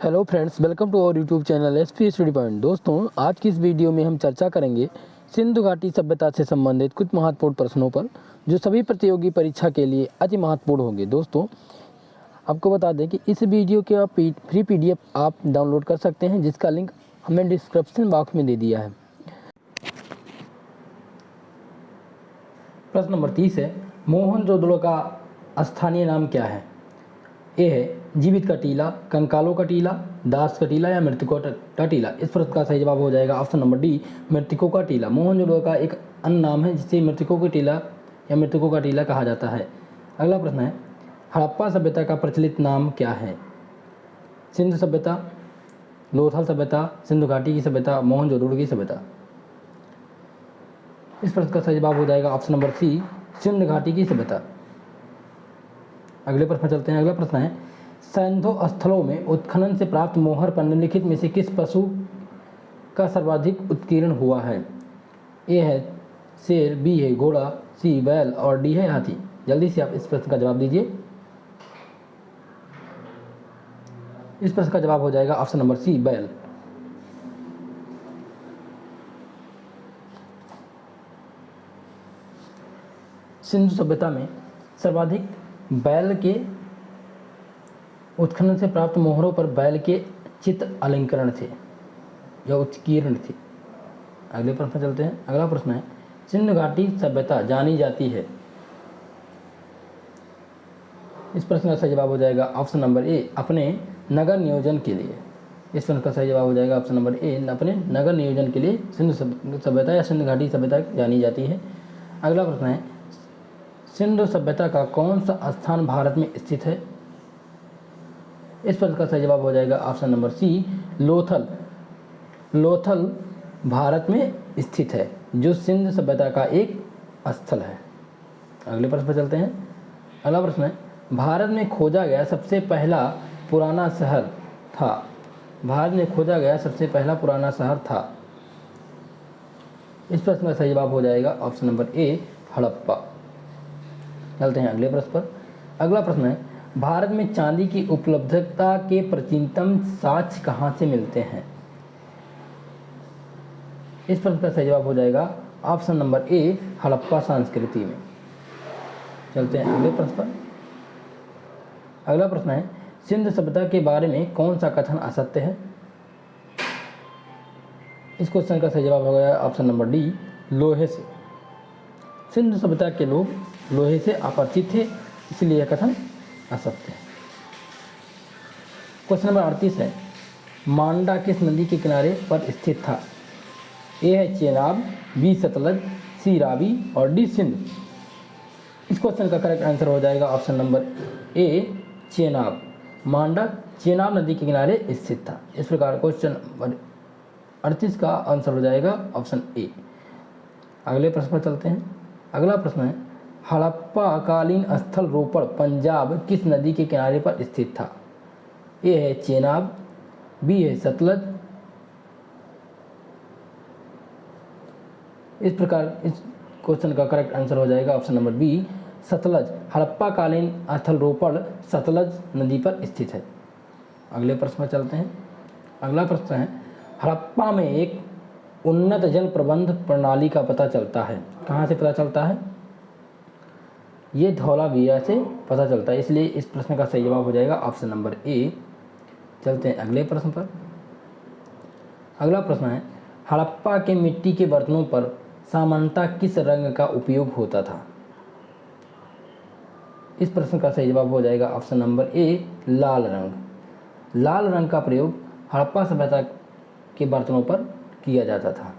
Hello friends, welcome to our YouTube channel SP study point. दोस्तों, आज की इस वीडियो में हम चर्चा करेंगे सिंधु घाटी सभ्यता से संबंधित कुछ महत्वपूर्ण प्रश्नों पर, जो सभी प्रतियोगी परीक्षा के लिए अति महत्वपूर्ण होंगे। दोस्तों, आपको बता दें कि इस वीडियो के आप फ्री पीडीएफ आप डाउनलोड कर सकते हैं, जिसका लिंक हमने डिस्क्रिप्शन बॉक्स में दे दिया है। प्रश्न नंबर 30 है, मोहनजोदड़ो का स्थानीय नाम क्या है? ए है जीवित का टीला, कंकालों का टीला, दास का टीला या मृतकों का टीला। इस प्रश्न का सही जवाब हो जाएगा ऑप्शन नंबर डी, मृतकों का टीला। मोहनजोदड़ो का एक अन्य नाम है जिसे मृतकों का टीला या मृतकों का टीला कहा जाता है। अगला प्रश्न है, हड़प्पा सभ्यता का प्रचलित नाम क्या है? सिंधु सभ्यता, लोथल सभ्यता, सिंधु घाटी की सभ्यता, मोहनजोदड़ो की सभ्यता। इस प्रश्न का सही जवाब हो जाएगा ऑप्शन नंबर सी, सिंधु घाटी की सभ्यता। अगले प्रश्न चलते हैं। अगला प्रश्न है, सैंधव स्थलों में उत्खनन से प्राप्त मोहर पर निम्नलिखित में से किस पशु का सर्वाधिक उत्कीर्ण हुआ है? ए है शेर, बी है घोड़ा, सी बैल और डी है हाथी। जल्दी से आप इस प्रश्न का जवाब दीजिए। इस प्रश्न का जवाब हो जाएगा ऑप्शन नंबर सी, बैल। सिंधु सभ्यता में सर्वाधिक बैल के उत्खनन से प्राप्त मोहरों पर बैल के चित्र अलंकरण थे या उत्कीर्ण थे। अगले प्रश्न चलते हैं। अगला प्रश्न है, सिंधु घाटी सभ्यता जानी जाती है। इस प्रश्न का सही जवाब हो जाएगा ऑप्शन नंबर ए, अपने नगर नियोजन के लिए। इस प्रश्न का सही जवाब हो जाएगा ऑप्शन नंबर ए, अपने नगर नियोजन के लिए सिंधु सभ्यता या सिंधु घाटी सभ्यता जानी जाती है। अगला प्रश्न है, सिंधु सभ्यता का कौन सा स्थान भारत में स्थित है? इस प्रश्न का सही जवाब हो जाएगा option number C, Lothal. Lothal Bharat में स्थित है, जो सिंधु सभ्यता का एक स्थल है। अगले प्रश्न पर चलते हैं। अगला प्रश्न है, भारत में खोजा गया सबसे पहला पुराना शहर था। भारत में खोजा गया सबसे पहला पुराना शहर था। इस प्रश्न का सही जवाब हो जाएगा ऑप्शन नंबर ए, हड़प्पा। चलते हैं अगले प्रश्न पर। अगला प्रश्न है, भारत में चांदी की उपलब्धता के प्राचीनतम साक्ष्य कहाँ से मिलते हैं? इस प्रश्न का सही जवाब हो जाएगा ऑप्शन नंबर ए, हड़प्पा संस्कृति में। चलते हैं अगले प्रश्न पर। अगला प्रश्न है, सिंधु सभ्यता के बारे में कौन सा कथन असत्य है? इस क्वेश्चन का सही जवाब हो गया ऑप्शन नंबर डी, लोहे से। सिंधु सभ्यता के लोग लोहे से अपरिचित थे, इसलिए यह कथन असत्य है। क्वेश्चन नंबर 38 है, मांडा किस नदी के किनारे पर स्थित था? ए है चेनाब, बी सतलज, सी रावी और डी सिंधु। इस क्वेश्चन का करेक्ट आंसर हो जाएगा ऑप्शन नंबर ए, चेनाब। मांडा चेनाब नदी के किनारे स्थित था। इस प्रकार क्वेश्चन नंबर 38 का आंसर हो जाएगा ऑप्शन ए। अगले प्रश्न पर चलते हैं। अगला प्रश्न है, हड़प्पा कालीन स्थल रोपड़ पंजाब किस नदी के किनारे पर स्थित था? ए है चेनाब, बी है सतलज। इस प्रकार इस क्वेश्चन का करेक्ट आंसर हो जाएगा option number B, Sutlej. Harappa कालीन स्थल रोपड़ सतलज नदी पर स्थित है। अगले प्रश्न पर चलते हैं। अगला प्रश्न है, हड़प्पा में एक उन्नत जल प्रबंध प्रणाली का पता चलता है। कहाँ से पता चलता है? ये धौलावीरा से पता चलता है, इसलिए इस प्रश्न का सही जवाब हो जाएगा ऑप्शन नंबर ए। चलते हैं अगले प्रश्न पर। अगला प्रश्न है, हड़प्पा के मिट्टी के बर्तनों पर सामान्यतः किस रंग का उपयोग होता था? इस प्रश्न का सही जवाब हो जाएगा ऑप्शन नंबर ए, लाल रंग। लाल रंग का प्रयोग हड़प्पा सभ्यता के बर्तनों पर किया जाता था।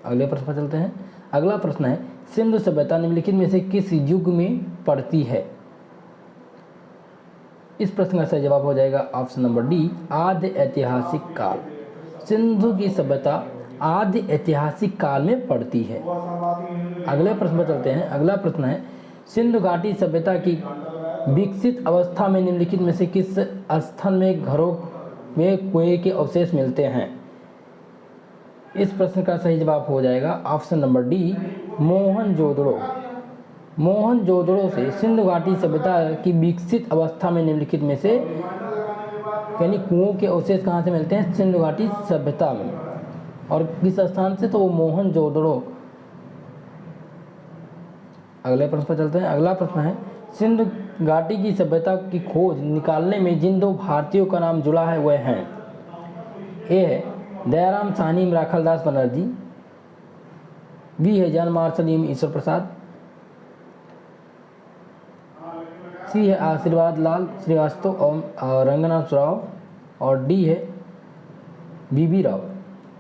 अगले प्रश्न पर चलते हैं। अगला प्रश्न है, सिंधु सभ्यता निम्नलिखित में से किस युग में पड़ती है? इस प्रश्न का सही जवाब हो जाएगा ऑप्शन नंबर डी, आद्य ऐतिहासिक काल। सिंधु की सभ्यता आद्य ऐतिहासिक काल में पड़ती है। अगले प्रश्न पर चलते हैं। अगला प्रश्न है, सिंधु घाटी सभ्यता की विकसित अवस्था में निम्नलिखित में से किस स्थल में घरों में कुएं के अवशेष मिलते हैं? इस प्रश्न का सही जवाब हो जाएगा option number D, Mohenjodaro. Mohenjodaro से सिंधु घाटी सभ्यता की विकसित अवस्था में निम्नलिखित में से यानी कुओं के अवशेष कहाँ से मिलते हैं? सिंधु घाटी सभ्यता में। और किस स्थान से? तो वो मोहनजोदड़ो। अगले प्रश्न पर चलते हैं। अगला प्रश्न है, सिंधु घाटी की सभ्यता की खोज निकालने में जिन दो भारतीयों का नाम जुड़ा है वह हैं, ए है दयाराम साहनी राखलदास बनर्जी, बी है जॉन मार्शल एम ईश्वर प्रसाद, सी है आशीर्वाद लाल श्रीवास्तव और रंगनाथ राव, और डी है बीबी राव।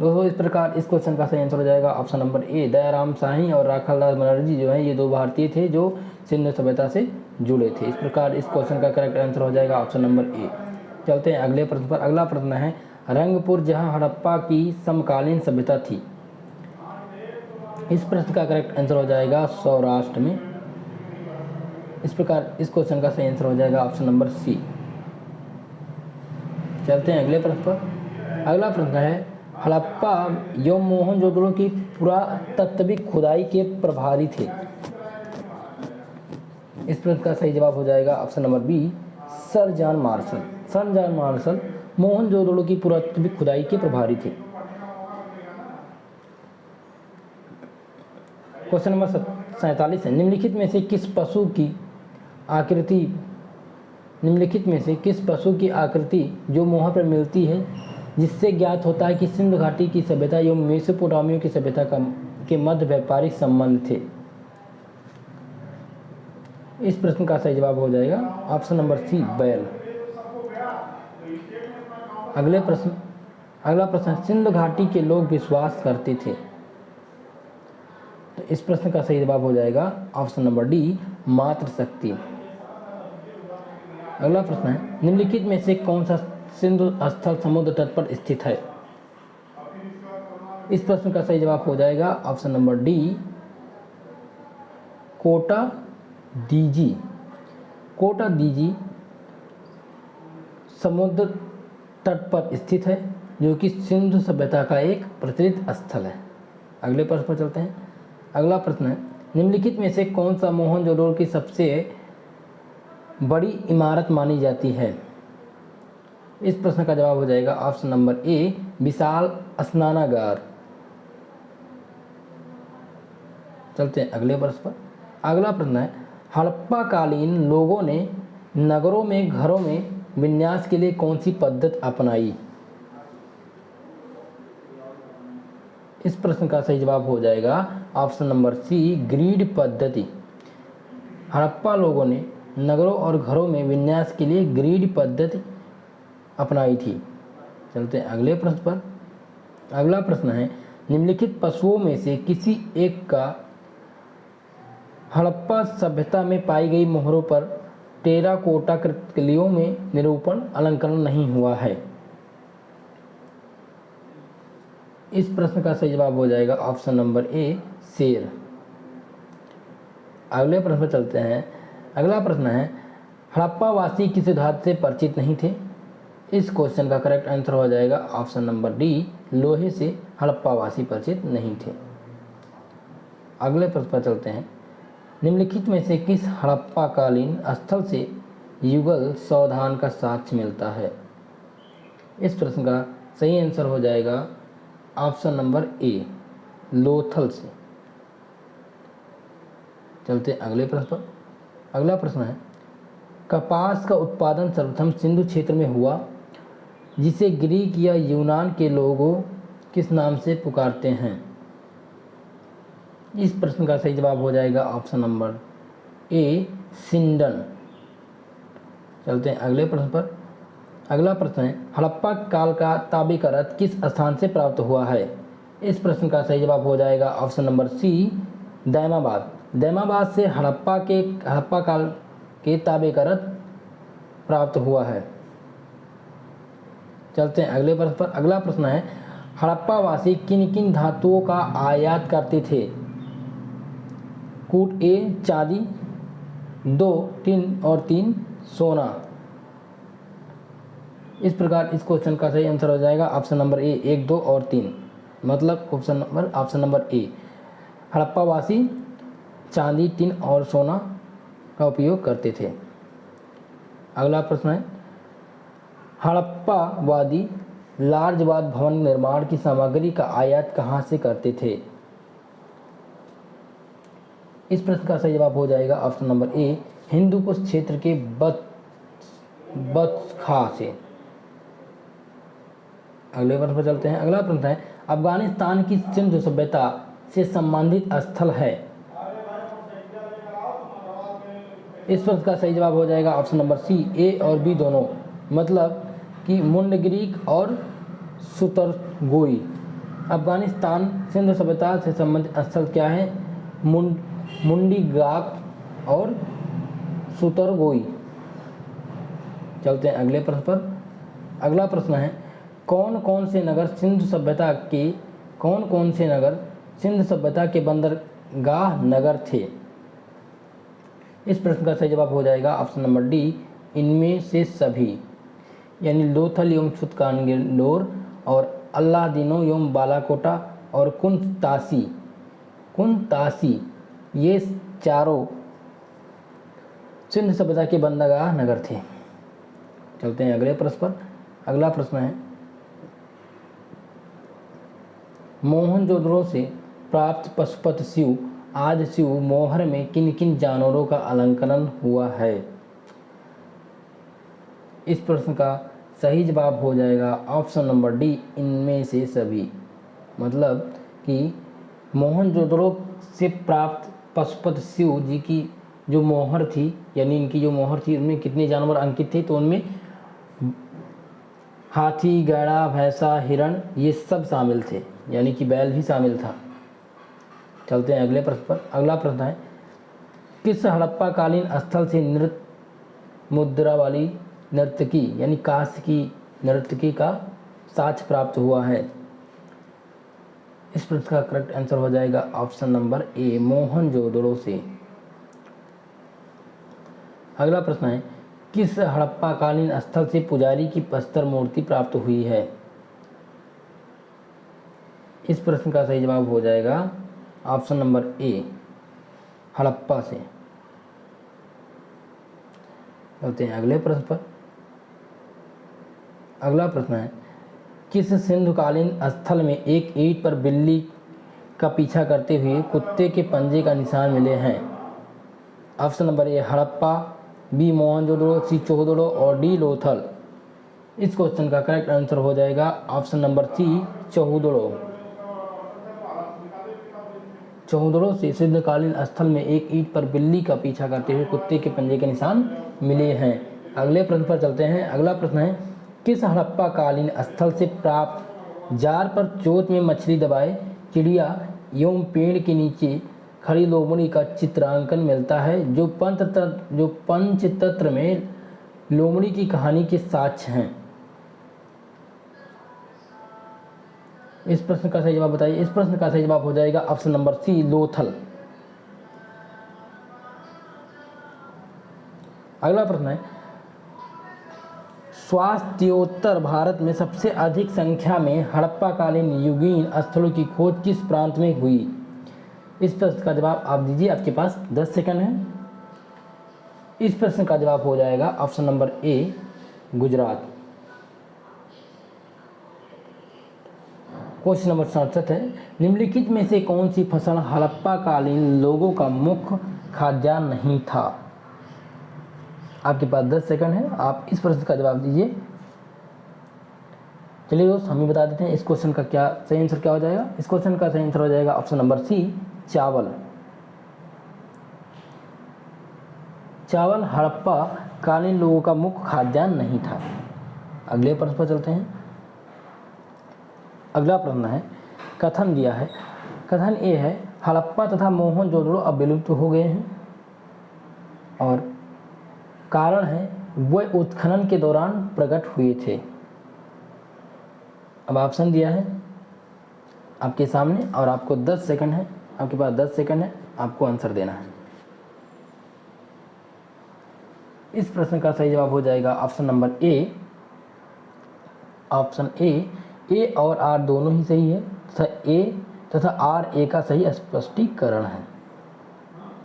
दोस्तों इस प्रकार इस क्वेश्चन का सही आंसर हो जाएगा ऑप्शन नंबर ए, दयाराम साहनी और राखलदास बनर्जी जो है ये दो भारतीय थे जो सिंधु सभ्यता से जुड़े थे। इस प्रकार इस क्वेश्चन का करेक्ट आंसर हो जाएगा ऑप्शन नंबर ए। चलते हैं अगले प्रश्न पर। अगला प्रश्न है, रंगपुर जहां हड़प्पा की समकालीन सभ्यता थी। इस प्रश्न का करेक्ट आंसर हो जाएगा सौराष्ट्र में। इस प्रकार इस क्वेश्चन का सही आंसर हो जाएगा ऑप्शन नंबर सी। चलते हैं अगले प्रश्न पर। अगला प्रश्न है, हड़प्पा एवं मोहनजोदड़ो की पुरातत्विक खुदाई के प्रभारी थे। इस प्रश्न का सही जवाब हो जाएगा option number B, sir John Marshall. Sir John Marshall Mohenjodaro की पुरातत्विक खुदाई के प्रभारी थे। क्वेश्चन नंबर 47 है, निम्नलिखित में से किस पशु की आकृति जो मोहर पर मिलती है जिससे ज्ञात होता है कि सिंधु घाटी की सभ्यता एवं मेसोपोटामिया की सभ्यता के मध्य व्यापारिक संबंध थे। इस प्रश्न का सही जवाब हो जाएगा ऑप्शन नंबर सी, बैल। अगला प्रश्न, सिंधु घाटी के लोग विश्वास करते थे। तो इस प्रश्न का सही जवाब हो जाएगा ऑप्शन नंबर डी, मातृशक्ति। अगला प्रश्न है, निम्नलिखित में से कौन सा सिंधु स्थल समुद्र तट पर स्थित है। इस प्रश्न का सही जवाब हो जाएगा ऑप्शन नंबर डी, कोटा दीजी। कोटा दीजी समुद्र तट पर स्थित है जो कि सिंधु सभ्यता का एक प्रचलित स्थल है। अगले प्रश्न पर चलते हैं। अगला प्रश्न है, निम्नलिखित में से कौन सा मोहनजोदड़ो की सबसे बड़ी इमारत मानी जाती है। इस प्रश्न का जवाब हो जाएगा ऑप्शन नंबर ए, विशाल स्नानागार। चलते हैं अगले प्रश्न पर। अगला प्रश्न है, हड़प्पा कालीन लोगों ने नगरों में घरों में विन्यास के लिए कौन सी पद्धति अपनाई। इस प्रश्न का सही जवाब हो जाएगा ऑप्शन नंबर सी, ग्रिड पद्धति। हड़प्पा लोगों ने नगरों और घरों में विन्यास के लिए ग्रिड पद्धति अपनाई थी। चलते हैं अगले प्रश्न पर। अगला प्रश्न है, निम्नलिखित पशुओं में से किसी एक का हड़प्पा सभ्यता में पाई गई मोहरों पर टेराकोटा कृतियों में निरूपण अलंकरण नहीं हुआ है। इस प्रश्न का सही जवाब हो जाएगा ऑप्शन नंबर ए, शेर। अगले प्रश्न पर चलते हैं। अगला प्रश्न है, हड़प्पा वासी किस धातु से परिचित नहीं थे। इस क्वेश्चन का करेक्ट आंसर हो जाएगा ऑप्शन नंबर डी, लोहे से हड़प्पा वासी परिचित नहीं थे। अगले प्रश्न पर चलते हैं। निम्नलिखित में से किस हड़प्पा कालीन स्थल से युगल सावधान का साक्ष्य मिलता है। इस प्रश्न का सही आंसर हो जाएगा ऑप्शन नंबर ए, लोथल से। चलते अगले प्रश्न पर। अगला प्रश्न है, कपास का उत्पादन सर्वप्रथम सिंधु क्षेत्र में हुआ जिसे ग्रीक या यूनान के लोगों किस नाम से पुकारते हैं। इस प्रश्न का सही जवाब हो जाएगा ऑप्शन नंबर ए, सिंडन। चलते हैं अगले प्रश्न पर। अगला प्रश्न है, हड़प्पा काल का तांबे का रथ किस स्थान से प्राप्त हुआ है। इस प्रश्न का सही जवाब हो जाएगा option number C, Daimabad. Daimabad से हड़प्पा काल के तांबे का रथ प्राप्त हुआ है। चलते हैं अगले प्रश्न पर। अगला प्रश्न है, हड़प्पा वासी किन किन धातुओं का आयात करते थे। कूट ए, चांदी, 2, 3 और 3 सोना। इस प्रकार इस क्वेश्चन का सही आंसर हो जाएगा ऑप्शन नंबर ए, 1, 2 और 3। मतलब ऑप्शन नंबर ए, हड़प्पा वासी चांदी, टिन और सोना का उपयोग करते थे। अगला प्रश्न है, हड़प्पावादी लार्जवाद भवन निर्माण की सामग्री का आयात कहाँ से करते थे? इस प्रश्न का सही जवाब हो जाएगा ऑप्शन नंबर ए, हिंदूकुश क्षेत्र के बत्खा से। अगले प्रश्न पर चलते हैं। अगला प्रश्न है, अफगानिस्तान की सिंधु सभ्यता से संबंधित स्थल है। इस प्रश्न का सही जवाब हो जाएगा ऑप्शन नंबर सी, ए और बी दोनों, मतलब कि मुंडग्रीक और सुतरगोई। अफगानिस्तान सिंधु सभ्यता से संबंधित स्थल क्या है? मुंडीगाक और सुतरगोई। चलते हैं अगले प्रश्न पर। अगला प्रश्न है, कौन कौन से नगर सिंधु सभ्यता के बंदरगाह नगर थे? इस प्रश्न का सही जवाब हो जाएगा ऑप्शन नंबर डी, इनमें से सभी, यानी लोथल एवं छुतकानगेलोर और अल्लादीनो एवं बालाकोटा और कुनतासी ये चारों सिंधु सभ्यता के बंदरगाह नगर थे। चलते हैं अगले प्रश्न पर। अगला प्रश्न है, मोहनजोदड़ो से प्राप्त पशुपति शिव आज शिव मोहर में किन किन जानवरों का अलंकरण हुआ है? इस प्रश्न का सही जवाब हो जाएगा ऑप्शन नंबर डी, इनमें से सभी, मतलब कि मोहनजोदड़ो से प्राप्त पशुपति शिव जी की जो मोहर थी, यानी इनकी जो मोहर थी, उनमें कितने जानवर अंकित थे? तो उनमें हाथी, गैड़ा, भैंसा, हिरण ये सब शामिल थे, यानी कि बैल भी शामिल था। चलते हैं अगले प्रश्न पर। अगला प्रश्न है, किस हड़प्पा कालीन स्थल से नृत्य मुद्रा वाली नर्तकी यानी कांस्य की नर्तकी का साक्ष्य प्राप्त हुआ है? इस प्रश्न का करेक्ट आंसर हो जाएगा ऑप्शन नंबर ए, मोहनजोदड़ो से। अगला प्रश्न है, किस हड़प्पा कालीन स्थल से पुजारी की प्रस्तर मूर्ति प्राप्त हुई है? इस प्रश्न का सही जवाब हो जाएगा ऑप्शन नंबर ए, हड़प्पा से। चलते हैं अगले प्रश्न पर। अगला प्रश्न है, किस सिंधुकालीन स्थल में एक ईंट पर बिल्ली का पीछा करते हुए कुत्ते के पंजे का निशान मिले हैं? Option number A, Harappa, B Mohenjodaro, C Chanhudaro और डी लोथल। इस क्वेश्चन का करेक्ट आंसर हो जाएगा ऑप्शन नंबर सी, चौदड़ो। चौदड़ो से सिंधुकालीन स्थल में एक ईंट पर बिल्ली का पीछा करते हुए कुत्ते के पंजे के निशान मिले हैं। अगले प्रश्न पर चलते हैं। अगला प्रश्न है, किस हड़प्पा कालीन स्थल से प्राप्त जार पर चोंच में मछली दबाए चिड़िया एवं पेड़ के नीचे खड़ी लोमड़ी का चित्रांकन मिलता है, जो पंचतंत्र में लोमड़ी की कहानी के साक्ष्य हैं? इस प्रश्न का सही जवाब बताइए। इस प्रश्न का सही जवाब हो जाएगा ऑप्शन नंबर सी, लोथल। अगला प्रश्न है, स्वास्थ्योत्तर भारत में सबसे अधिक संख्या में हड़प्पा कालीन युगीन स्थलों की खोज किस प्रांत में हुई? इस प्रश्न का जवाब आप दीजिए, आपके पास 10 सेकंड है। इस प्रश्न का जवाब हो जाएगा ऑप्शन नंबर ए, गुजरात। क्वेश्चन नंबर 67 है, निम्नलिखित में से कौन सी फसल हड़प्पा कालीन लोगों का मुख्य खाद्यान्न नहीं था? आपके पास 10 सेकंड है, आप इस प्रश्न का जवाब दीजिए। चलिए दोस्त, हम ही बता देते हैं इस क्वेश्चन का क्या सही आंसर क्या हो जाएगा। इस क्वेश्चन का सही आंसर हो जाएगा ऑप्शन नंबर सी, चावल। चावल हड़प्पा कालीन लोगों का मुख्य खाद्यान्न नहीं था। अगले प्रश्न पर चलते हैं। अगला प्रश्न है, कथन दिया है। कथन ये है, हड़प्पा तथा मोहनजोदड़ो अब विलुप्त हो गए हैं और कारण है वह उत्खनन के दौरान प्रकट हुए थे। अब ऑप्शन दिया है आपके सामने और आपको 10 सेकंड है, आपके पास 10 सेकंड है, आपको आंसर देना है। इस प्रश्न का सही जवाब हो जाएगा option number A, option A और आर दोनों ही सही है तथा ए तथा आर ए का सही स्पष्टीकरण है।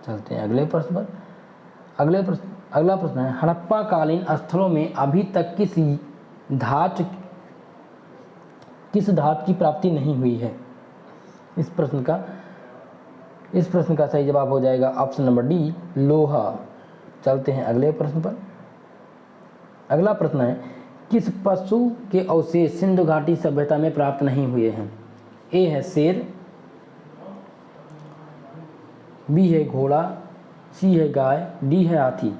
चलते हैं अगले प्रश्न पर। अगला प्रश्न है, हड़प्पा कालीन स्थलों में अभी तक किस धातु किस धातु की प्राप्ति नहीं हुई है? इस प्रश्न का सही जवाब हो जाएगा ऑप्शन नंबर डी, लोहा। चलते हैं अगले प्रश्न पर। अगला प्रश्न है, किस पशु के अवशेष सिंधु घाटी सभ्यता में प्राप्त नहीं हुए हैं? ए है शेर, बी है घोड़ा, सी है गाय, डी है हाथी।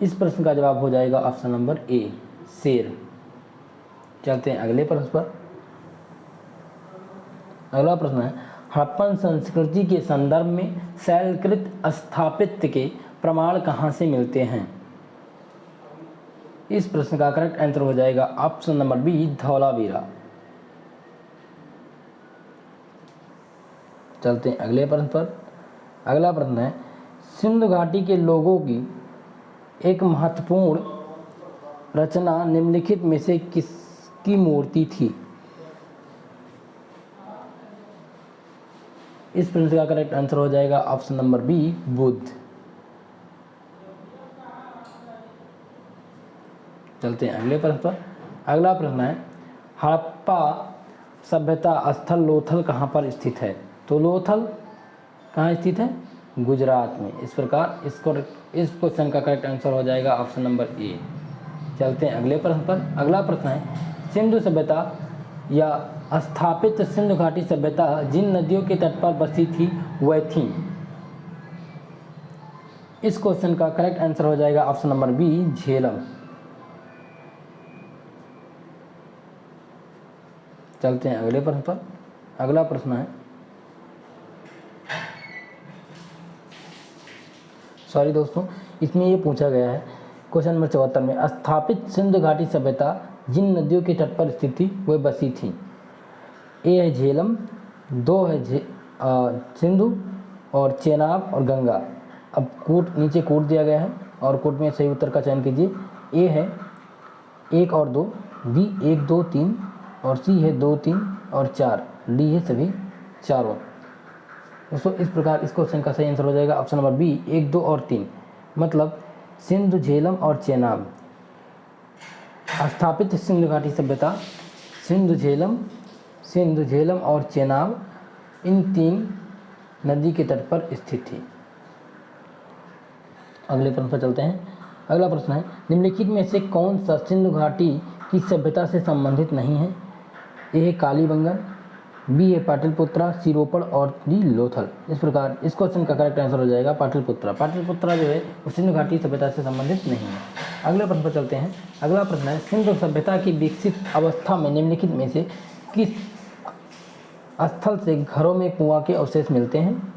इस प्रश्न का जवाब हो जाएगा ऑप्शन नंबर ए, शेर। चलते हैं अगले प्रश्न पर। अगला प्रश्न है, हड़प्पन संस्कृति के संदर्भ में शैलकृत स्थापत्य के प्रमाण कहाँ से मिलते हैं? इस प्रश्न का करेक्ट आंसर हो जाएगा ऑप्शन नंबर बी, धौलावीरा। चलते हैं अगले प्रश्न पर। अगला प्रश्न है, सिंधु घाटी के लोगों की एक महत्वपूर्ण रचना निम्नलिखित में से किसकी मूर्ति थी? इस प्रश्न का करेक्ट आंसर हो जाएगा ऑप्शन नंबर बी, बुद्ध। चलते हैं अगले प्रश्न पर। अगला प्रश्न है, हड़प्पा सभ्यता स्थल लोथल कहाँ पर स्थित है? तो लोथल कहाँ स्थित है? गुजरात में। इस प्रकार इस क्वेश्चन का करेक्ट आंसर हो जाएगा ऑप्शन नंबर ए। चलते हैं अगले प्रश्न पर। अगला प्रश्न है, सिंधु सभ्यता या स्थापित सिंधु घाटी सभ्यता जिन नदियों के तट पर बसी थी वह थी। इस क्वेश्चन का करेक्ट आंसर हो जाएगा ऑप्शन नंबर बी, झेलम। चलते हैं अगले प्रश्न पर। अगला प्रश्न है, सॉरी दोस्तों, इसमें ये पूछा गया है क्वेश्चन नंबर 74 में, स्थापित सिंधु घाटी सभ्यता जिन नदियों के तट पर स्थित थी वह बसी थी। ए है झेलम, दो है सिंधु और चेनाब और गंगा। अब नीचे कूट दिया गया है और कूट में सही उत्तर का चयन कीजिए। ए है 1 और 2, बी 1 2 3 और सी है 2 3 और 4, डी है सभी चारों। दोस्तों इस प्रकार इस क्वेश्चन का सही आंसर हो जाएगा ऑप्शन नंबर बी, 1 2 और 3। मतलब सिंधु, झेलम और चेनाब। स्थापित सिंधु घाटी सभ्यता सिंधु झेलम और चेनाब, इन 3 नदी के तट पर स्थित थी। अगले प्रश्न पर चलते हैं। अगला प्रश्न है, निम्नलिखित में से कौन सा सिंधु घाटी की सभ्यता से संबंधित नहीं है? ए है कालीबंगन, बी है पाटलिपुत्रा, सी रोपड़ और डी लोथल। इस प्रकार इस क्वेश्चन का करेक्ट आंसर हो जाएगा पाटलिपुत्रा। पाटलिपुत्रा जो है वो सिंधु घाटी सभ्यता से संबंधित नहीं है। अगले प्रश्न पर चलते हैं। अगला प्रश्न है, सिंधु सभ्यता की विकसित अवस्था में निम्नलिखित में से किस स्थल से घरों में कुआं के अवशेष मिलते हैं?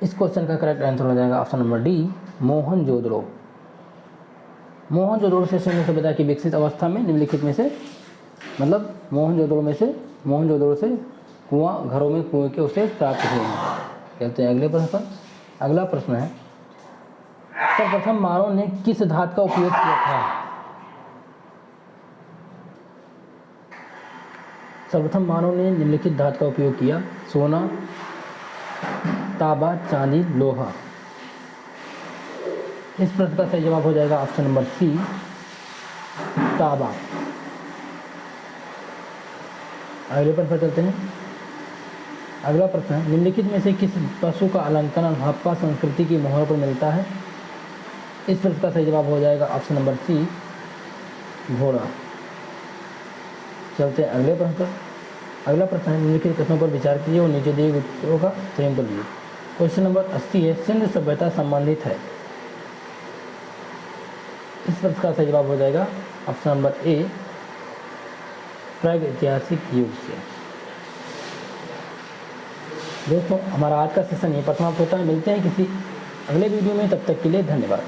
इस क्वेश्चन का करेक्ट आंसर हो जाएगा option number D, Mohenjodaro. Mohenjodaro से सिंधु सभ्यता की विकसित अवस्था में निम्नलिखित में से, मतलब मोहनजोदड़ो से घरों में कुएं के अवशेष प्राप्त हुए हैं। चलते हैं अगले प्रश्न पर। अगला प्रश्न है, सर्वप्रथम मानव ने किस धातु का उपयोग किया था? सर्वप्रथम मानव ने निम्नलिखित धातु का उपयोग किया, सोना, तांबा, चांदी, लोहा। इस प्रश्न का सही जवाब हो जाएगा ऑप्शन नंबर सी, तांबा। अगले प्रश्न पर चलते हैं। अगला प्रश्न है, निम्नलिखित में से किस पशु का अलंकरण हड़प्पा संस्कृति की मोहर पर मिलता है? इस प्रश्न का सही जवाब हो जाएगा ऑप्शन नंबर सी, घोड़ा। चलते हैं अगले प्रश्न पर। अगला प्रश्न है, निम्नलिखित प्रश्नों पर विचार कीजिए और नीचे दिए गए उत्तरों का सही उत्तर दीजिए। क्वेश्चन नंबर 80 है, सिंधु सभ्यता संबंधित है। इस प्रश्न का सही जवाब हो जाएगा ऑप्शन नंबर ए, प्रागैतिहासिक युग से। दोस्तों हमारा आज का सेशन यहीं पर समाप्त होता है। मिलते हैं किसी अगले वीडियो में, तब तक के लिए धन्यवाद।